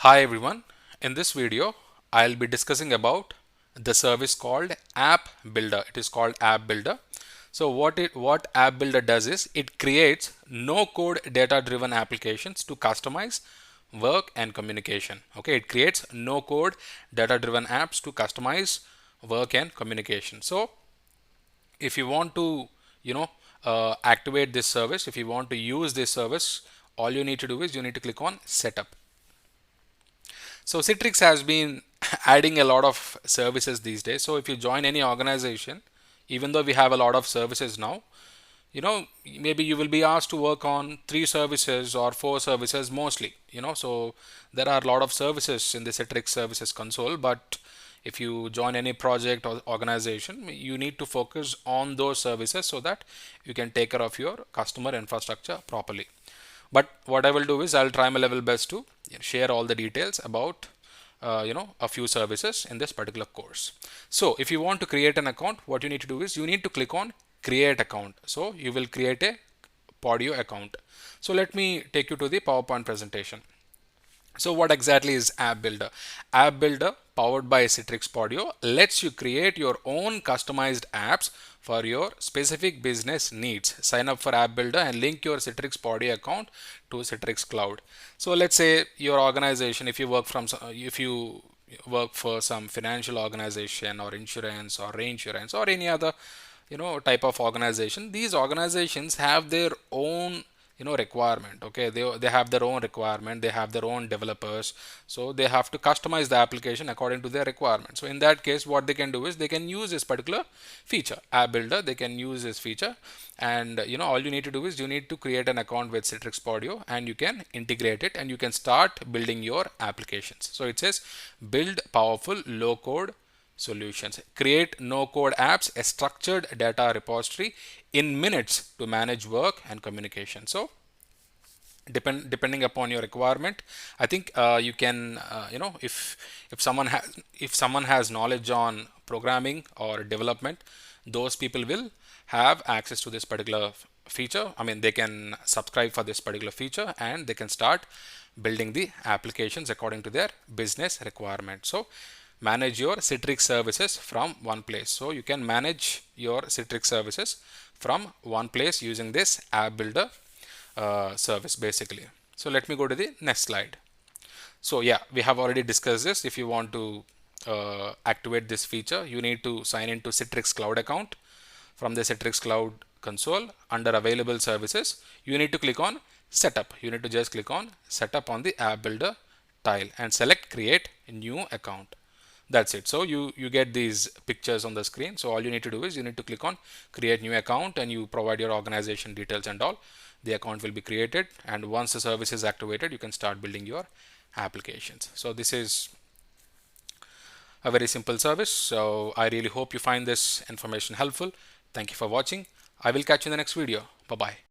Hi everyone. In this video, I'll be discussing about the service called App Builder. It is called App Builder. So what App Builder does is it creates no code data driven applications to customize work and communication. Okay, it creates no code data driven apps to customize work and communication. So if you want to activate this service, if you want to use this service, all you need to do is you need to click on setup. So Citrix has been adding a lot of services these days. So if you join any organization, even though we have a lot of services now, maybe you will be asked to work on 3 services or 4 services mostly. So there are a lot of services in the Citrix services console, but if you join any project or organization, you need to focus on those services so that you can take care of your customer infrastructure properly. But what I will do is I'll try my level best to share all the details about a few services in this particular course. So if you want to create an account, what you need to do is you need to click on create account. So you will create a Podio account. So let me take you to the PowerPoint presentation. So what exactly is App Builder? App Builder, powered by Citrix Podio, lets you create your own customized apps for your specific business needs. Sign up for App Builder and link your Citrix Podio account to Citrix Cloud. So let's say your organization, if you work for some financial organization or insurance or reinsurance or any other type of organization, these organizations have their own requirement. Okay, they have their own requirement, they have their own developers, so they have to customize the application according to their requirement. So in that case, what they can do is they can use this particular feature, App Builder. They can use this feature, and all you need to do is you need to create an account with Citrix Podio and you can integrate it and you can start building your applications. So it says build powerful low code solutions. Create no-code apps, a structured data repository in minutes to manage work and communication. So depending upon your requirement, I think you can if someone has knowledge on programming or development, those people will have access to this particular feature. I mean, they can subscribe for this particular feature and they can start building the applications according to their business requirement. So manage your Citrix services from one place. So you can manage your Citrix services from one place using this App Builder service basically. So let me go to the next slide. So yeah, we have already discussed this. If you want to activate this feature, you need to sign into Citrix Cloud account. From the Citrix Cloud console, under available services, you need to click on setup. You need to just click on setup on the App Builder tile and select create a new account. That's it. So you get these pictures on the screen. So all you need to do is you need to click on create new account and you provide your organization details and all. The account will be created, and once the service is activated, you can start building your applications. So this is a very simple service. So I really hope you find this information helpful. Thank you for watching. I will catch you in the next video. Bye bye.